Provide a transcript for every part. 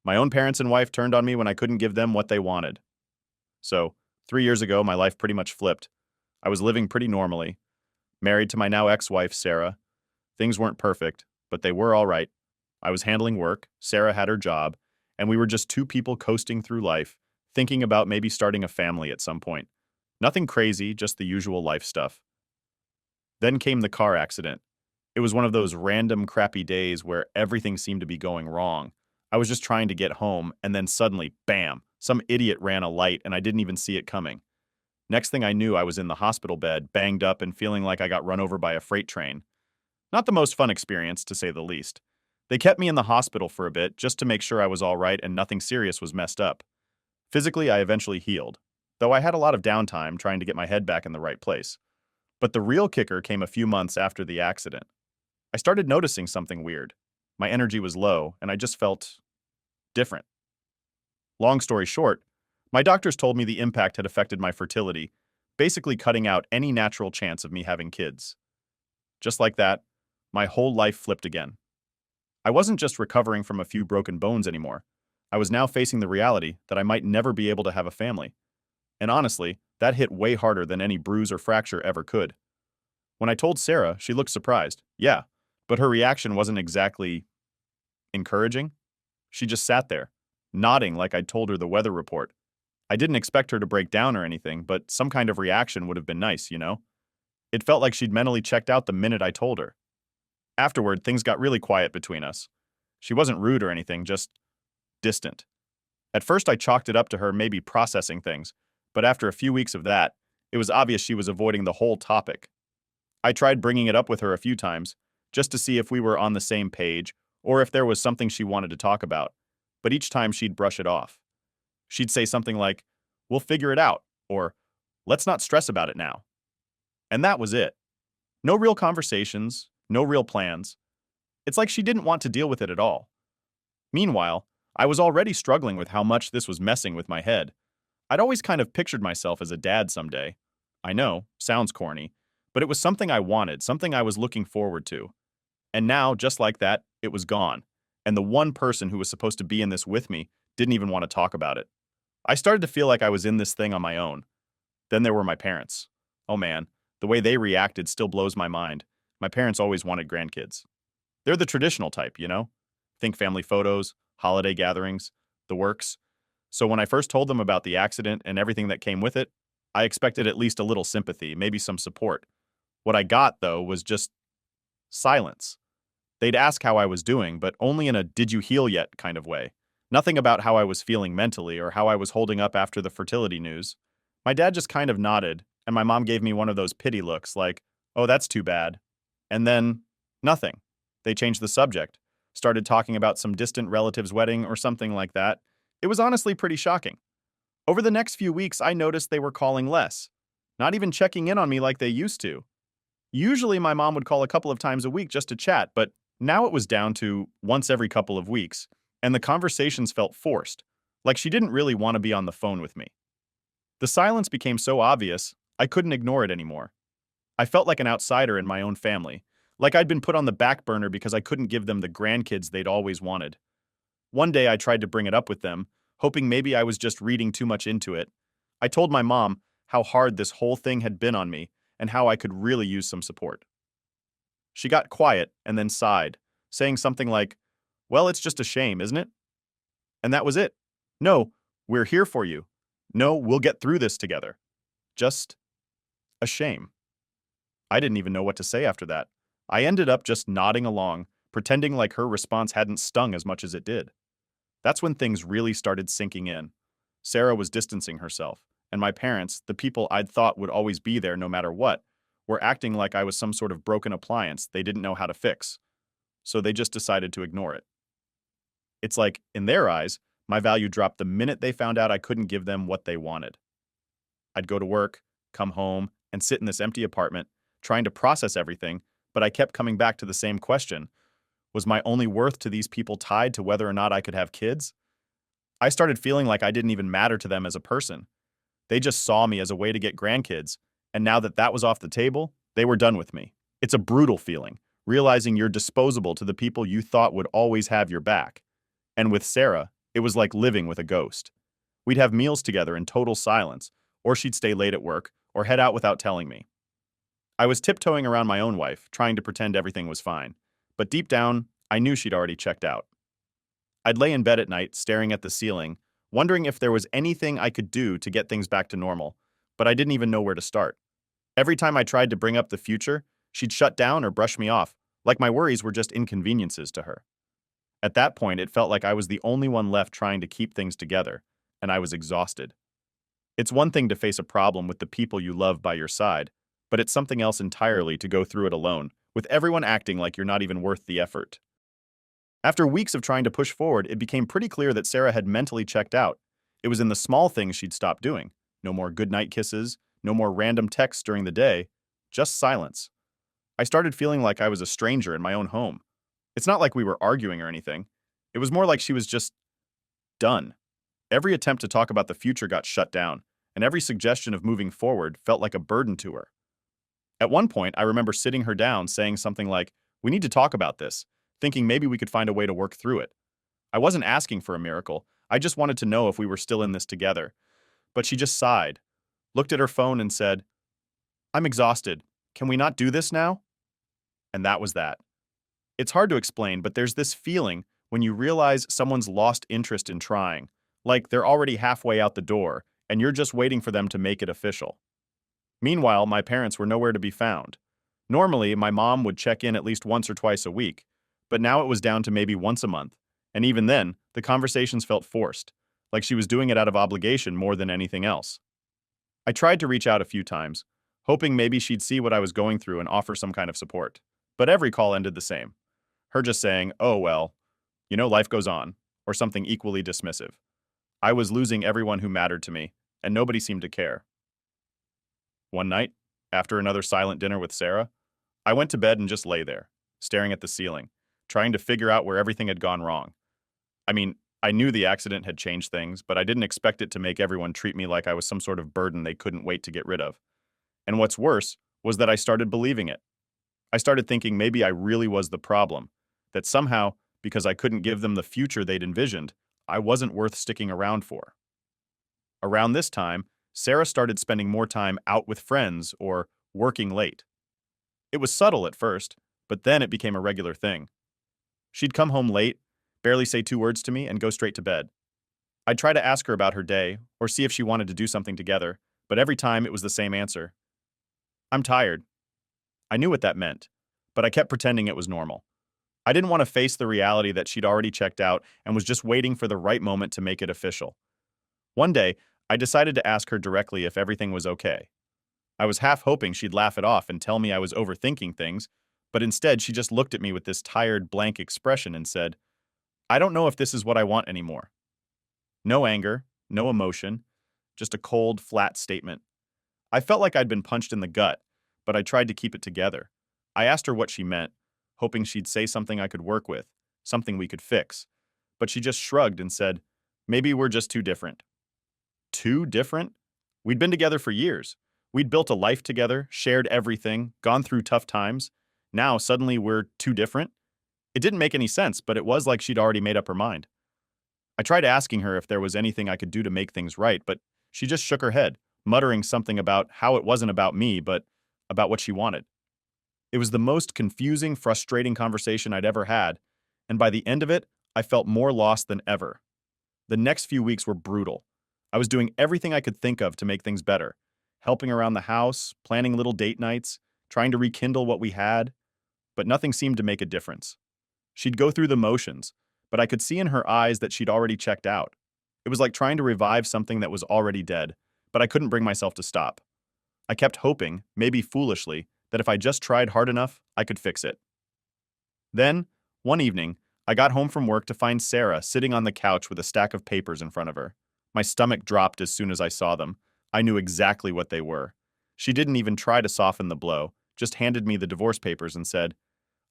My own parents and wife turned on me when I couldn't give them what they wanted. So, 3 years ago, my life pretty much flipped. I was living pretty normally, married to my now ex-wife, Sarah. Things weren't perfect, but they were all right. I was handling work, Sarah had her job, and we were just two people coasting through life, thinking about maybe starting a family at some point. Nothing crazy, just the usual life stuff. Then came the car accident. It was one of those random crappy days where everything seemed to be going wrong. I was just trying to get home, and then suddenly, bam, some idiot ran a light and I didn't even see it coming. Next thing I knew, I was in the hospital bed, banged up and feeling like I got run over by a freight train. Not the most fun experience, to say the least. They kept me in the hospital for a bit just to make sure I was all right and nothing serious was messed up. Physically, I eventually healed, though I had a lot of downtime trying to get my head back in the right place. But the real kicker came a few months after the accident. I started noticing something weird. My energy was low, and I just felt different. Long story short, my doctors told me the impact had affected my fertility, basically cutting out any natural chance of me having kids. Just like that, my whole life flipped again. I wasn't just recovering from a few broken bones anymore. I was now facing the reality that I might never be able to have a family. And honestly, that hit way harder than any bruise or fracture ever could. When I told Sarah, she looked surprised. Yeah, but her reaction wasn't exactly encouraging. She just sat there, nodding like I'd told her the weather report. I didn't expect her to break down or anything, but some kind of reaction would have been nice, you know? It felt like she'd mentally checked out the minute I told her. Afterward, things got really quiet between us. She wasn't rude or anything, just distant. At first, I chalked it up to her maybe processing things, but after a few weeks of that, it was obvious she was avoiding the whole topic. I tried bringing it up with her a few times, just to see if we were on the same page or if there was something she wanted to talk about, but each time she'd brush it off. She'd say something like, "We'll figure it out," or "Let's not stress about it now." And that was it. No real conversations, no real plans. It's like she didn't want to deal with it at all. Meanwhile, I was already struggling with how much this was messing with my head. I'd always kind of pictured myself as a dad someday. I know, sounds corny, but it was something I wanted, something I was looking forward to. And now, just like that, it was gone. And the one person who was supposed to be in this with me didn't even want to talk about it. I started to feel like I was in this thing on my own. Then there were my parents. Oh man, the way they reacted still blows my mind. My parents always wanted grandkids. They're the traditional type, you know? Think family photos, holiday gatherings, the works. So when I first told them about the accident and everything that came with it, I expected at least a little sympathy, maybe some support. What I got, though, was just silence. They'd ask how I was doing, but only in a "did you heal yet" kind of way. Nothing about how I was feeling mentally or how I was holding up after the fertility news. My dad just kind of nodded, and my mom gave me one of those pity looks like, "Oh, that's too bad." And then, nothing. They changed the subject, started talking about some distant relative's wedding or something like that. It was honestly pretty shocking. Over the next few weeks, I noticed they were calling less, not even checking in on me like they used to. Usually, my mom would call a couple of times a week just to chat, but now it was down to once every couple of weeks, and the conversations felt forced, like she didn't really want to be on the phone with me. The silence became so obvious, I couldn't ignore it anymore. I felt like an outsider in my own family, like I'd been put on the back burner because I couldn't give them the grandkids they'd always wanted. One day I tried to bring it up with them, hoping maybe I was just reading too much into it. I told my mom how hard this whole thing had been on me and how I could really use some support. She got quiet and then sighed, saying something like, "Well, it's just a shame, isn't it?" And that was it. No, we're here for you. No, we'll get through this together. Just a shame. I didn't even know what to say after that. I ended up just nodding along, pretending like her response hadn't stung as much as it did. That's when things really started sinking in. Sarah was distancing herself, and my parents, the people I'd thought would always be there no matter what, were acting like I was some sort of broken appliance they didn't know how to fix. So they just decided to ignore it. It's like, in their eyes, my value dropped the minute they found out I couldn't give them what they wanted. I'd go to work, come home, and sit in this empty apartment, trying to process everything, but I kept coming back to the same question. Was my only worth to these people tied to whether or not I could have kids? I started feeling like I didn't even matter to them as a person. They just saw me as a way to get grandkids, and now that that was off the table, they were done with me. It's a brutal feeling, realizing you're disposable to the people you thought would always have your back. And with Sarah, It was like living with a ghost. We'd have meals together in total silence, or she'd stay late at work, or head out without telling me. I was tiptoeing around my own wife, trying to pretend everything was fine. But deep down, I knew she'd already checked out. I'd lay in bed at night, staring at the ceiling, wondering if there was anything I could do to get things back to normal, but I didn't even know where to start. Every time I tried to bring up the future, she'd shut down or brush me off, like my worries were just inconveniences to her. At that point, it felt like I was the only one left trying to keep things together, and I was exhausted. It's one thing to face a problem with the people you love by your side, but it's something else entirely to go through it alone, with everyone acting like you're not even worth the effort. After weeks of trying to push forward, it became pretty clear that Sarah had mentally checked out. It was in the small things she'd stopped doing. No more goodnight kisses, no more random texts during the day, just silence. I started feeling like I was a stranger in my own home. It's not like we were arguing or anything. It was more like she was just done. Every attempt to talk about the future got shut down, and every suggestion of moving forward felt like a burden to her. At one point, I remember sitting her down saying something like, "We need to talk about this," thinking maybe we could find a way to work through it. I wasn't asking for a miracle. I just wanted to know if we were still in this together. But she just sighed, looked at her phone and said, "I'm exhausted. Can we not do this now?" And that was that. It's hard to explain, but there's this feeling when you realize someone's lost interest in trying, like they're already halfway out the door, and you're just waiting for them to make it official. Meanwhile, my parents were nowhere to be found. Normally, my mom would check in at least once or twice a week, but now it was down to maybe once a month, and even then, the conversations felt forced, like she was doing it out of obligation more than anything else. I tried to reach out a few times, hoping maybe she'd see what I was going through and offer some kind of support, but every call ended the same. Her just saying, "Oh well, life goes on," or something equally dismissive. I was losing everyone who mattered to me, and nobody seemed to care. One night, after another silent dinner with Sarah, I went to bed and just lay there, staring at the ceiling, trying to figure out where everything had gone wrong. I mean, I knew the accident had changed things, but I didn't expect it to make everyone treat me like I was some sort of burden they couldn't wait to get rid of. And what's worse was that I started believing it. I started thinking maybe I really was the problem, that somehow, because I couldn't give them the future they'd envisioned, I wasn't worth sticking around for. Around this time, Sarah started spending more time out with friends or working late. It was subtle at first, but then it became a regular thing. She'd come home late, barely say two words to me, and go straight to bed. I'd try to ask her about her day or see if she wanted to do something together, but every time it was the same answer. "I'm tired." I knew what that meant, but I kept pretending it was normal. I didn't want to face the reality that she'd already checked out and was just waiting for the right moment to make it official. One day, I decided to ask her directly if everything was okay. I was half hoping she'd laugh it off and tell me I was overthinking things, but instead she just looked at me with this tired, blank expression and said, "I don't know if this is what I want anymore." No anger, no emotion, just a cold, flat statement. I felt like I'd been punched in the gut, but I tried to keep it together. I asked her what she meant, hoping she'd say something I could work with, something we could fix. But she just shrugged and said, "Maybe we're just too different." Too different? We'd been together for years. We'd built a life together, shared everything, gone through tough times. Now, suddenly, we're too different? It didn't make any sense, but it was like she'd already made up her mind. I tried asking her if there was anything I could do to make things right, but she just shook her head, muttering something about how it wasn't about me, but about what she wanted. It was the most confusing, frustrating conversation I'd ever had, and by the end of it, I felt more lost than ever. The next few weeks were brutal. I was doing everything I could think of to make things better, helping around the house, planning little date nights, trying to rekindle what we had, but nothing seemed to make a difference. She'd go through the motions, but I could see in her eyes that she'd already checked out. It was like trying to revive something that was already dead, but I couldn't bring myself to stop. I kept hoping, maybe foolishly, that if I just tried hard enough, I could fix it. Then, one evening, I got home from work to find Sarah sitting on the couch with a stack of papers in front of her. My stomach dropped as soon as I saw them. I knew exactly what they were. She didn't even try to soften the blow, just handed me the divorce papers and said,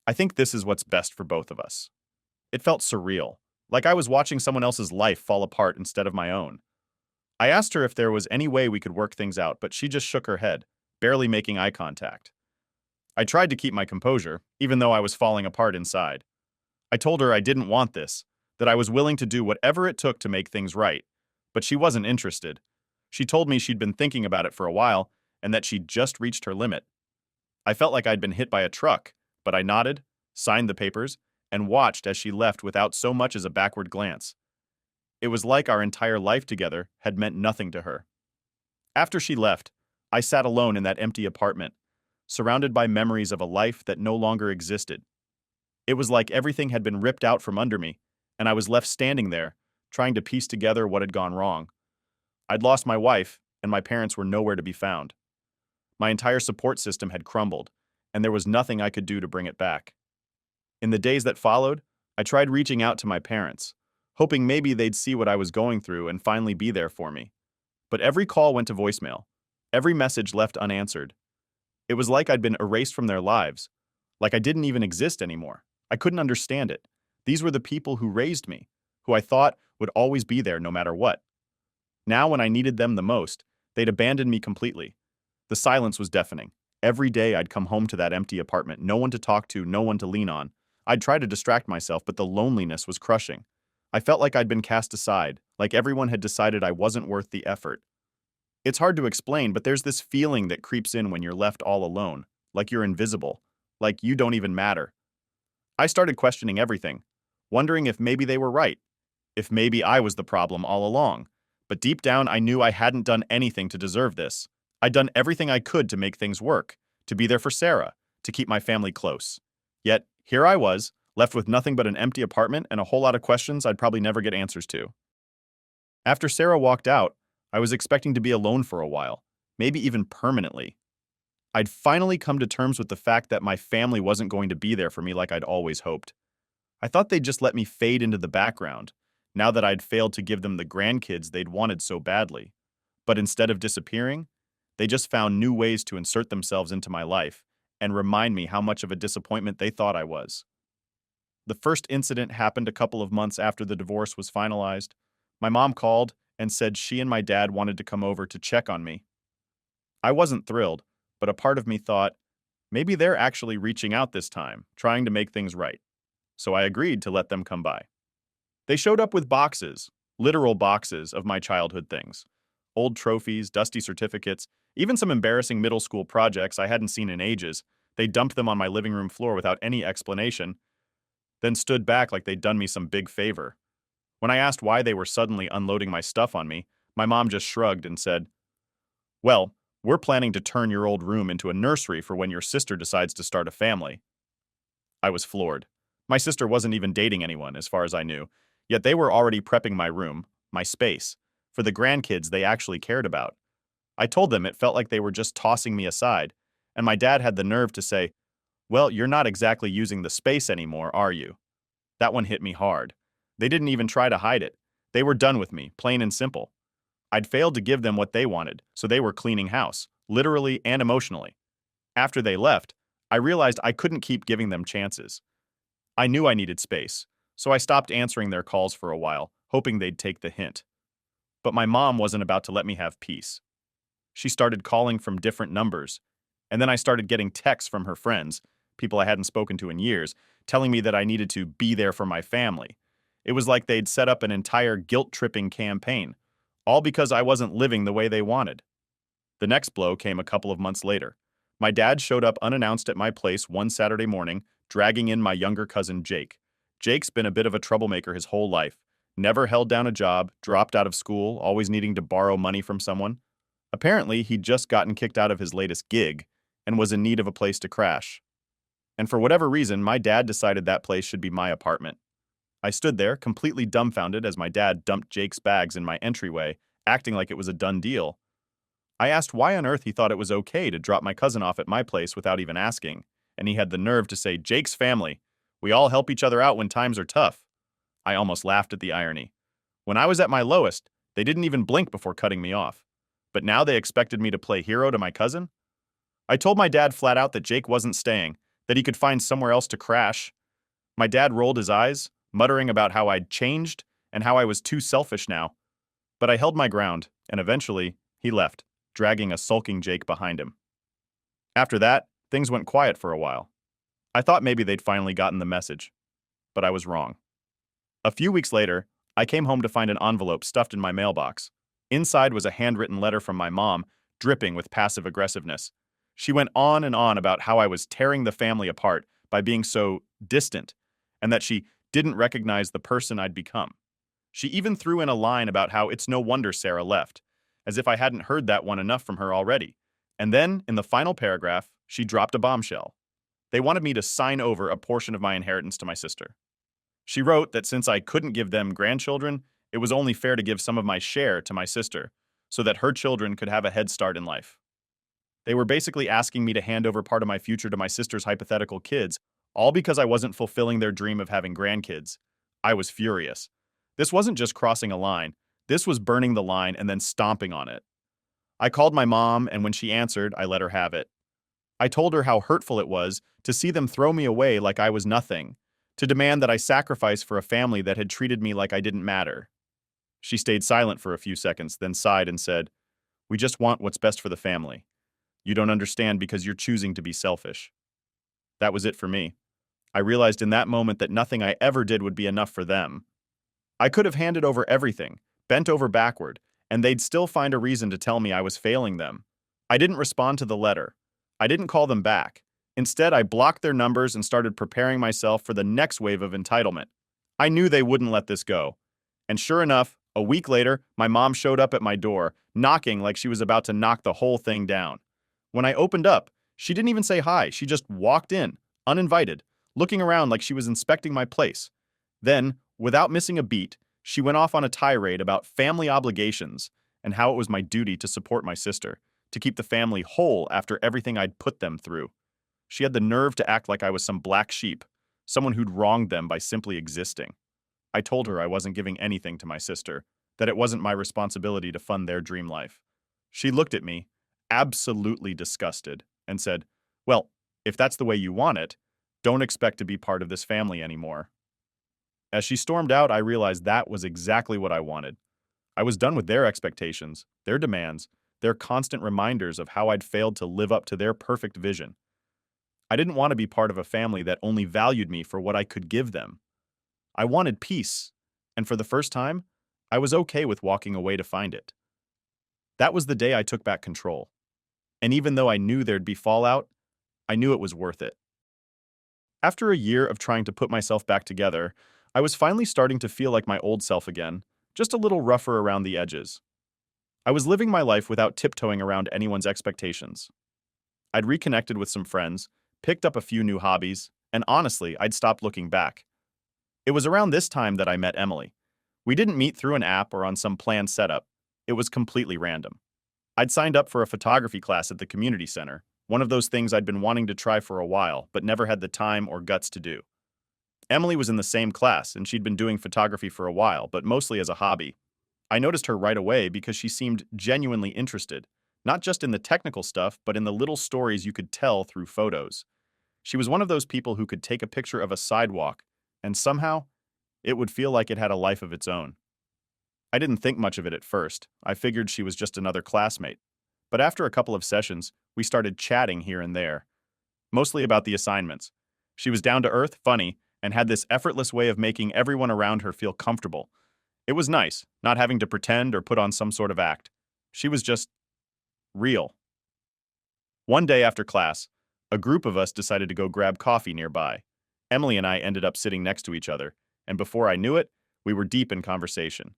"I think this is what's best for both of us." It felt surreal, like I was watching someone else's life fall apart instead of my own. I asked her if there was any way we could work things out, but she just shook her head, barely making eye contact. I tried to keep my composure, even though I was falling apart inside. I told her I didn't want this, that I was willing to do whatever it took to make things right. But she wasn't interested. She told me she'd been thinking about it for a while and that she'd just reached her limit. I felt like I'd been hit by a truck, but I nodded, signed the papers, and watched as she left without so much as a backward glance. It was like our entire life together had meant nothing to her. After she left, I sat alone in that empty apartment, surrounded by memories of a life that no longer existed. It was like everything had been ripped out from under me, and I was left standing there, trying to piece together what had gone wrong. I'd lost my wife, and my parents were nowhere to be found. My entire support system had crumbled, and there was nothing I could do to bring it back. In the days that followed, I tried reaching out to my parents, hoping maybe they'd see what I was going through and finally be there for me. But every call went to voicemail, every message left unanswered. It was like I'd been erased from their lives, like I didn't even exist anymore. I couldn't understand it. These were the people who raised me, who I thought would always be there no matter what. Now, when I needed them the most, they'd abandoned me completely. The silence was deafening. Every day I'd come home to that empty apartment, no one to talk to, no one to lean on. I'd try to distract myself, but the loneliness was crushing. I felt like I'd been cast aside, like everyone had decided I wasn't worth the effort. It's hard to explain, but there's this feeling that creeps in when you're left all alone, like you're invisible, like you don't even matter. I started questioning everything, wondering if maybe they were right, if maybe I was the problem all along. But deep down, I knew I hadn't done anything to deserve this. I'd done everything I could to make things work, to be there for Sarah, to keep my family close. Yet, here I was, left with nothing but an empty apartment and a whole lot of questions I'd probably never get answers to. After Sarah walked out, I was expecting to be alone for a while, maybe even permanently. I'd finally come to terms with the fact that my family wasn't going to be there for me like I'd always hoped. I thought they'd just let me fade into the background, now that I'd failed to give them the grandkids they'd wanted so badly. But instead of disappearing, they just found new ways to insert themselves into my life and remind me how much of a disappointment they thought I was. The first incident happened a couple of months after the divorce was finalized. My mom called and said she and my dad wanted to come over to check on me. I wasn't thrilled, but a part of me thought, maybe they're actually reaching out this time, trying to make things right. So I agreed to let them come by. They showed up with boxes, literal boxes of my childhood things. Old trophies, dusty certificates, even some embarrassing middle school projects I hadn't seen in ages. They dumped them on my living room floor without any explanation, then stood back like they'd done me some big favor. When I asked why they were suddenly unloading my stuff on me, my mom just shrugged and said, "Well, we're planning to turn your old room into a nursery for when your sister decides to start a family." I was floored. My sister wasn't even dating anyone, as far as I knew, yet they were already prepping my room, my space, for the grandkids they actually cared about. I told them it felt like they were just tossing me aside, and my dad had the nerve to say, "Well, you're not exactly using the space anymore, are you?" That one hit me hard. They didn't even try to hide it. They were done with me, plain and simple. I'd failed to give them what they wanted, so they were cleaning house, literally and emotionally. After they left, I realized I couldn't keep giving them chances. I knew I needed space, so I stopped answering their calls for a while, hoping they'd take the hint. But my mom wasn't about to let me have peace. She started calling from different numbers, and then I started getting texts from her friends, people I hadn't spoken to in years, telling me that I needed to be there for my family. It was like they'd set up an entire guilt-tripping campaign, all because I wasn't living the way they wanted. The next blow came a couple of months later. My dad showed up unannounced at my place one Saturday morning, dragging in my younger cousin Jake. Jake's been a bit of a troublemaker his whole life. Never held down a job, dropped out of school, always needing to borrow money from someone. Apparently, he'd just gotten kicked out of his latest gig and was in need of a place to crash. And for whatever reason, my dad decided that place should be my apartment. I stood there, completely dumbfounded as my dad dumped Jake's bags in my entryway, acting like it was a done deal. I asked why on earth he thought it was okay to drop my cousin off at my place without even asking, and he had the nerve to say, "Jake's family. We all help each other out when times are tough." I almost laughed at the irony. When I was at my lowest, they didn't even blink before cutting me off. But now they expected me to play hero to my cousin? I told my dad flat out that Jake wasn't staying, that he could find somewhere else to crash. My dad rolled his eyes, muttering about how I'd changed and how I was too selfish now. But I held my ground, and eventually, he left, dragging a sulking Jake behind him. After that, things went quiet for a while. I thought maybe they'd finally gotten the message, but I was wrong. A few weeks later, I came home to find an envelope stuffed in my mailbox. Inside was a handwritten letter from my mom, dripping with passive aggressiveness. She went on and on about how I was tearing the family apart by being so distant, and that she didn't recognize the person I'd become. She even threw in a line about how it's no wonder Sarah left, as if I hadn't heard that one enough from her already. And then, in the final paragraph, she dropped a bombshell. They wanted me to sign over a portion of my inheritance to my sister. She wrote that since I couldn't give them grandchildren, it was only fair to give some of my share to my sister, so that her children could have a head start in life. They were basically asking me to hand over part of my future to my sister's hypothetical kids, all because I wasn't fulfilling their dream of having grandkids. I was furious. This wasn't just crossing a line, this was burning the line and then stomping on it. I called my mom, and when she answered, I let her have it. I told her how hurtful it was to see them throw me away like I was nothing, to demand that I sacrifice for a family that had treated me like I didn't matter. She stayed silent for a few seconds, then sighed and said, "We just want what's best for the family. You don't understand because you're choosing to be selfish." That was it for me. I realized in that moment that nothing I ever did would be enough for them. I could have handed over everything, bent over backward, and they'd still find a reason to tell me I was failing them. I didn't respond to the letter. I didn't call them back. Instead, I blocked their numbers and started preparing myself for the next wave of entitlement. I knew they wouldn't let this go. And sure enough, a week later, my mom showed up at my door, knocking like she was about to knock the whole thing down. When I opened up, she didn't even say hi. She just walked in, uninvited, looking around like she was inspecting my place. Then, without missing a beat, she went off on a tirade about family obligations and how it was my duty to support my sister, to keep the family whole after everything I'd put them through. She had the nerve to act like I was some black sheep, someone who'd wronged them by simply existing. I told her I wasn't giving anything to my sister, that it wasn't my responsibility to fund their dream life. She looked at me, absolutely disgusted, and said, "Well, if that's the way you want it, don't expect to be part of this family anymore." As she stormed out, I realized that was exactly what I wanted. I was done with their expectations, their demands, their constant reminders of how I'd failed to live up to their perfect vision. I didn't want to be part of a family that only valued me for what I could give them. I wanted peace, and for the first time, I was okay with walking away to find it. That was the day I took back control. And even though I knew there'd be fallout, I knew it was worth it. After a year of trying to put myself back together, I was finally starting to feel like my old self again, just a little rougher around the edges. I was living my life without tiptoeing around anyone's expectations. I'd reconnected with some friends, picked up a few new hobbies, and honestly, I'd stopped looking back. It was around this time that I met Emily. We didn't meet through an app or on some planned setup. It was completely random. I'd signed up for a photography class at the community center, one of those things I'd been wanting to try for a while, but never had the time or guts to do. Emily was in the same class, and she'd been doing photography for a while, but mostly as a hobby. I noticed her right away because she seemed genuinely interested, not just in the technical stuff, but in the little stories you could tell through photos. She was one of those people who could take a picture of a sidewalk, and somehow, it would feel like it had a life of its own. I didn't think much of it at first. I figured she was just another classmate. But after a couple of sessions, we started chatting here and there, mostly about the assignments. She was down to earth, funny, and had this effortless way of making everyone around her feel comfortable. It was nice, not having to pretend or put on some sort of act. She was just real. One day after class, a group of us decided to go grab coffee nearby. Emily and I ended up sitting next to each other, and before I knew it, we were deep in conversation.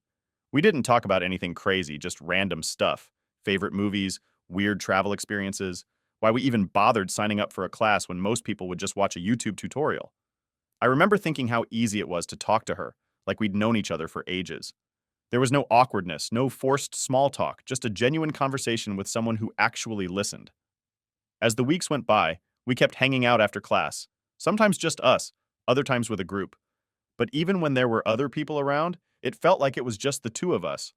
We didn't talk about anything crazy, just random stuff. Favorite movies, weird travel experiences, why we even bothered signing up for a class when most people would just watch a YouTube tutorial. I remember thinking how easy it was to talk to her, like we'd known each other for ages. There was no awkwardness, no forced small talk, just a genuine conversation with someone who actually listened. As the weeks went by, we kept hanging out after class, sometimes just us, other times with a group. But even when there were other people around, it felt like it was just the two of us.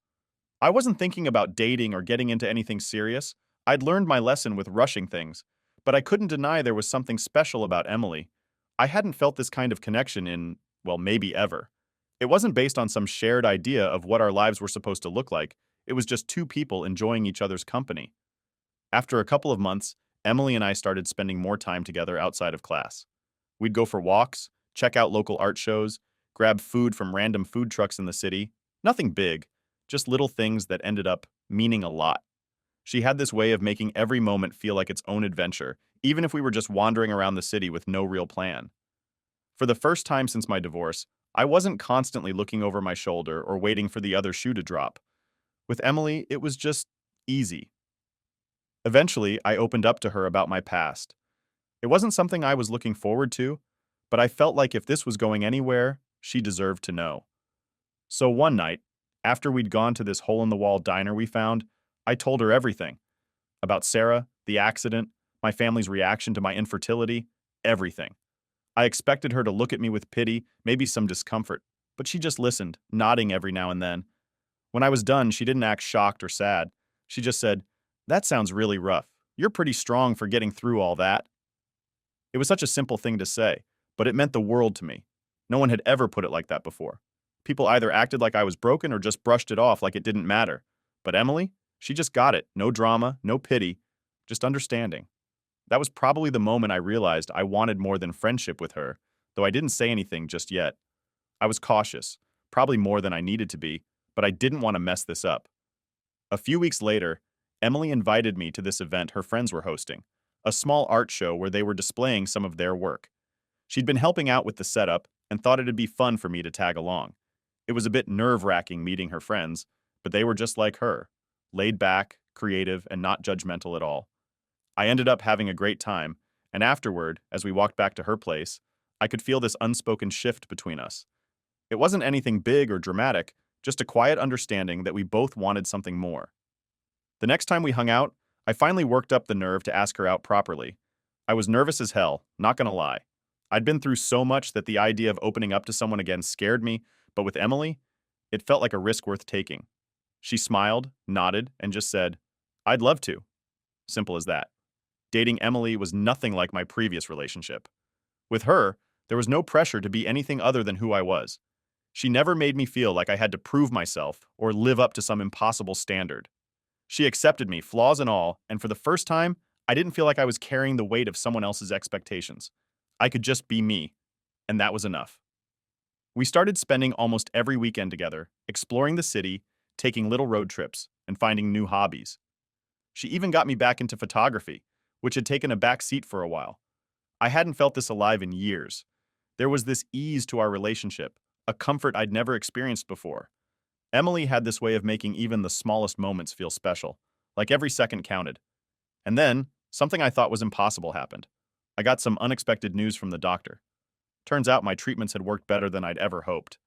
I wasn't thinking about dating or getting into anything serious. I'd learned my lesson with rushing things, but I couldn't deny there was something special about Emily. I hadn't felt this kind of connection in, well, maybe ever. It wasn't based on some shared idea of what our lives were supposed to look like. It was just two people enjoying each other's company. After a couple of months, Emily and I started spending more time together outside of class. We'd go for walks, check out local art shows, grab food from random food trucks in the city. Nothing big, just little things that ended up meaning a lot. She had this way of making every moment feel like its own adventure, even if we were just wandering around the city with no real plan. For the first time since my divorce, I wasn't constantly looking over my shoulder or waiting for the other shoe to drop. With Emily, it was just easy. Eventually, I opened up to her about my past. It wasn't something I was looking forward to, but I felt like if this was going anywhere, she deserved to know. So one night, after we'd gone to this hole-in-the-wall diner we found, I told her everything. About Sarah, the accident, my family's reaction to my infertility, everything. I expected her to look at me with pity, maybe some discomfort, but she just listened, nodding every now and then. When I was done, she didn't act shocked or sad. She just said, "That sounds really rough. You're pretty strong for getting through all that." It was such a simple thing to say, but it meant the world to me. No one had ever put it like that before. People either acted like I was broken or just brushed it off like it didn't matter. But Emily, she just got it. No drama, no pity, just understanding. That was probably the moment I realized I wanted more than friendship with her, though I didn't say anything just yet. I was cautious, probably more than I needed to be, but I didn't want to mess this up. A few weeks later, Emily invited me to this event her friends were hosting, a small art show where they were displaying some of their work. She'd been helping out with the setup and thought it'd be fun for me to tag along. It was a bit nerve-wracking meeting her friends, but they were just like her, laid back, creative, and not judgmental at all. I ended up having a great time, and afterward, as we walked back to her place, I could feel this unspoken shift between us. It wasn't anything big or dramatic, just a quiet understanding that we both wanted something more. The next time we hung out, I finally worked up the nerve to ask her out properly. I was nervous as hell, not gonna lie. I'd been through so much that the idea of opening up to someone again scared me, but with Emily, it felt like a risk worth taking. She smiled, nodded, and just said, "I'd love to." Simple as that. Dating Emily was nothing like my previous relationship. With her, there was no pressure to be anything other than who I was. She never made me feel like I had to prove myself or live up to some impossible standard. She accepted me, flaws and all, and for the first time, I didn't feel like I was carrying the weight of someone else's expectations. I could just be me, and that was enough. We started spending almost every weekend together, exploring the city, taking little road trips, and finding new hobbies. She even got me back into photography, which had taken a back seat for a while. I hadn't felt this alive in years. There was this ease to our relationship, a comfort I'd never experienced before. Emily had this way of making even the smallest moments feel special, like every second counted. And then, something I thought was impossible happened. I got some unexpected news from the doctor. Turns out my treatments had worked better than I'd ever hoped.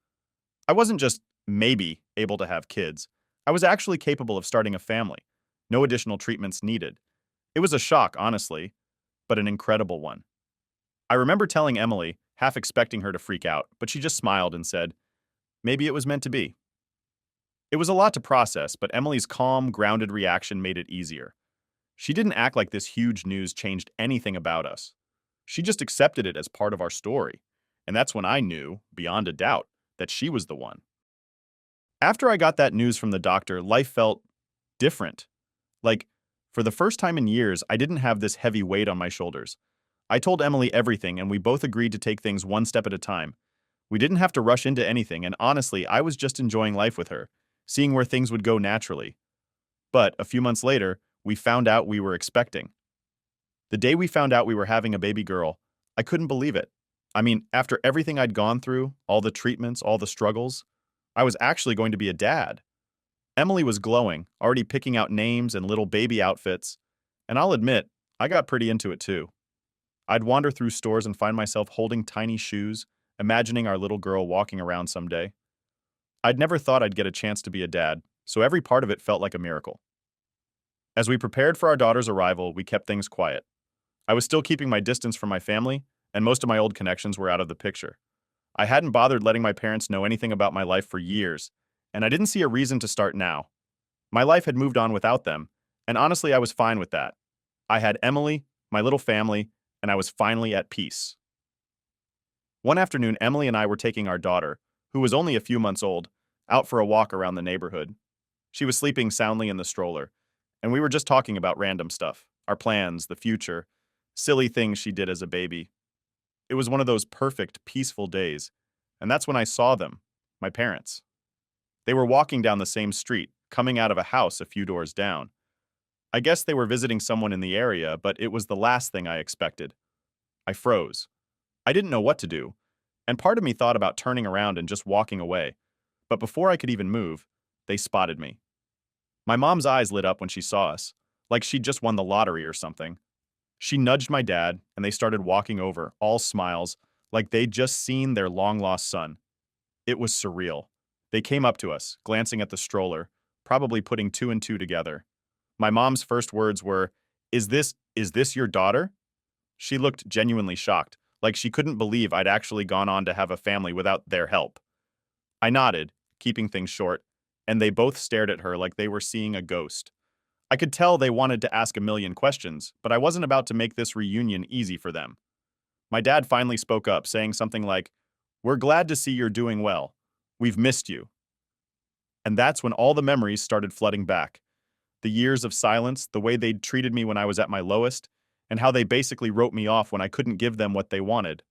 I wasn't just maybe able to have kids. I was actually capable of starting a family. No additional treatments needed. It was a shock, honestly, but an incredible one. I remember telling Emily, half expecting her to freak out, but she just smiled and said, "Maybe it was meant to be." It was a lot to process, but Emily's calm, grounded reaction made it easier. She didn't act like this huge news changed anything about us. She just accepted it as part of our story, and that's when I knew, beyond a doubt, that she was the one. After I got that news from the doctor, life felt different. Like, for the first time in years, I didn't have this heavy weight on my shoulders. I told Emily everything, and we both agreed to take things one step at a time. We didn't have to rush into anything, and honestly, I was just enjoying life with her, seeing where things would go naturally. But a few months later, we found out we were expecting. The day we found out we were having a baby girl, I couldn't believe it. I mean, after everything I'd gone through, all the treatments, all the struggles, I was actually going to be a dad. Emily was glowing, already picking out names and little baby outfits, and I'll admit, I got pretty into it too. I'd wander through stores and find myself holding tiny shoes, imagining our little girl walking around someday. I'd never thought I'd get a chance to be a dad, so every part of it felt like a miracle. As we prepared for our daughter's arrival, we kept things quiet. I was still keeping my distance from my family, and most of my old connections were out of the picture. I hadn't bothered letting my parents know anything about my life for years, and I didn't see a reason to start now. My life had moved on without them, and honestly, I was fine with that. I had Emily, my little family, and I was finally at peace. One afternoon, Emily and I were taking our daughter, who was only a few months old, out for a walk around the neighborhood. She was sleeping soundly in the stroller, and we were just talking about random stuff, our plans, the future, silly things she did as a baby. It was one of those perfect, peaceful days, and that's when I saw them, my parents. They were walking down the same street, coming out of a house a few doors down. I guess they were visiting someone in the area, but it was the last thing I expected. I froze. I didn't know what to do, and part of me thought about turning around and just walking away. But before I could even move, they spotted me. My mom's eyes lit up when she saw us, like she'd just won the lottery or something. She nudged my dad, and they started walking over, all smiles, like they'd just seen their long-lost son. It was surreal. They came up to us, glancing at the stroller, probably putting two and two together. My mom's first words were, "Is this your daughter?" She looked genuinely shocked, like she couldn't believe I'd actually gone on to have a family without their help. I nodded, keeping things short, and they both stared at her like they were seeing a ghost. I could tell they wanted to ask a million questions, but I wasn't about to make this reunion easy for them. My dad finally spoke up, saying something like, "We're glad to see you're doing well. We've missed you." And that's when all the memories started flooding back. The years of silence, the way they'd treated me when I was at my lowest, and how they basically wrote me off when I couldn't give them what they wanted.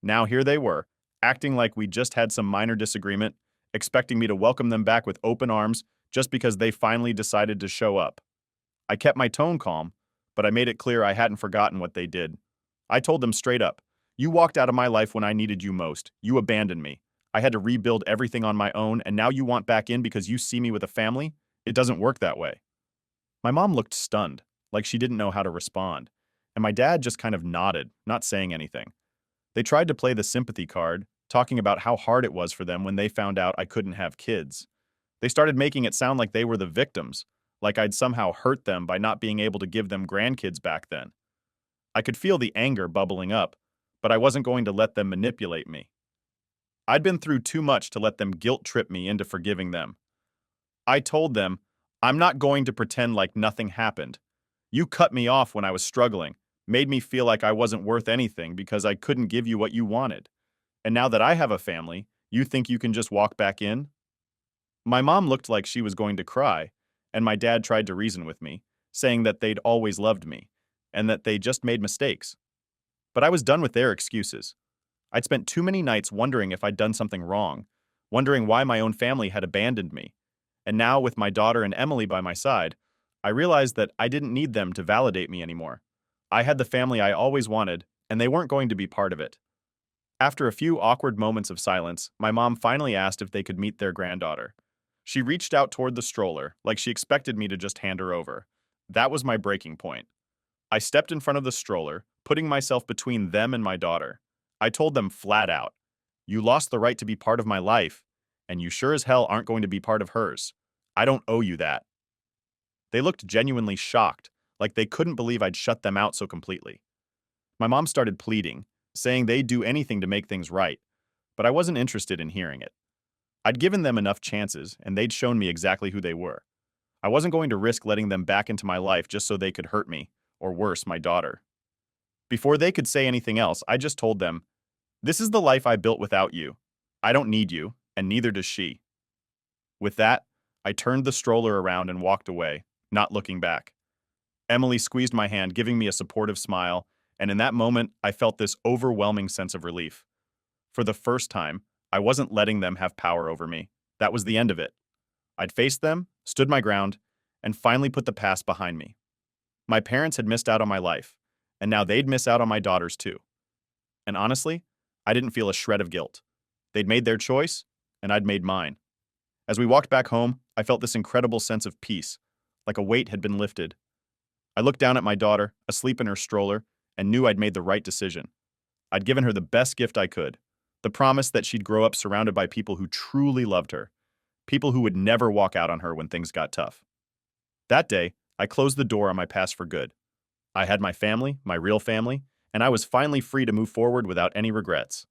Now here they were, acting like we just had some minor disagreement, expecting me to welcome them back with open arms just because they finally decided to show up. I kept my tone calm, but I made it clear I hadn't forgotten what they did. I told them straight up, "You walked out of my life when I needed you most. You abandoned me. I had to rebuild everything on my own, and now you want back in because you see me with a family? It doesn't work that way." My mom looked stunned, like she didn't know how to respond, and my dad just kind of nodded, not saying anything. They tried to play the sympathy card, talking about how hard it was for them when they found out I couldn't have kids. They started making it sound like they were the victims, like I'd somehow hurt them by not being able to give them grandkids back then. I could feel the anger bubbling up, but I wasn't going to let them manipulate me. I'd been through too much to let them guilt trip me into forgiving them. I told them, "I'm not going to pretend like nothing happened. You cut me off when I was struggling, made me feel like I wasn't worth anything because I couldn't give you what you wanted. And now that I have a family, you think you can just walk back in?" My mom looked like she was going to cry, and my dad tried to reason with me, saying that they'd always loved me, and that they just made mistakes. But I was done with their excuses. I'd spent too many nights wondering if I'd done something wrong, wondering why my own family had abandoned me. And now, with my daughter and Emily by my side, I realized that I didn't need them to validate me anymore. I had the family I always wanted, and they weren't going to be part of it. After a few awkward moments of silence, my mom finally asked if they could meet their granddaughter. She reached out toward the stroller, like she expected me to just hand her over. That was my breaking point. I stepped in front of the stroller, putting myself between them and my daughter. I told them flat out, "You lost the right to be part of my life, and you sure as hell aren't going to be part of hers. I don't owe you that." They looked genuinely shocked, like they couldn't believe I'd shut them out so completely. My mom started pleading, saying they'd do anything to make things right, but I wasn't interested in hearing it. I'd given them enough chances, and they'd shown me exactly who they were. I wasn't going to risk letting them back into my life just so they could hurt me, or worse, my daughter. Before they could say anything else, I just told them, "This is the life I built without you. I don't need you, and neither does she." With that, I turned the stroller around and walked away, not looking back. Emily squeezed my hand, giving me a supportive smile, and in that moment, I felt this overwhelming sense of relief. For the first time, I wasn't letting them have power over me. That was the end of it. I'd faced them, stood my ground, and finally put the past behind me. My parents had missed out on my life, and now they'd miss out on my daughter's too. And honestly, I didn't feel a shred of guilt. They'd made their choice, and I'd made mine. As we walked back home, I felt this incredible sense of peace, like a weight had been lifted. I looked down at my daughter, asleep in her stroller, and knew I'd made the right decision. I'd given her the best gift I could, the promise that she'd grow up surrounded by people who truly loved her, people who would never walk out on her when things got tough. That day, I closed the door on my past for good. I had my family, my real family, and I was finally free to move forward without any regrets.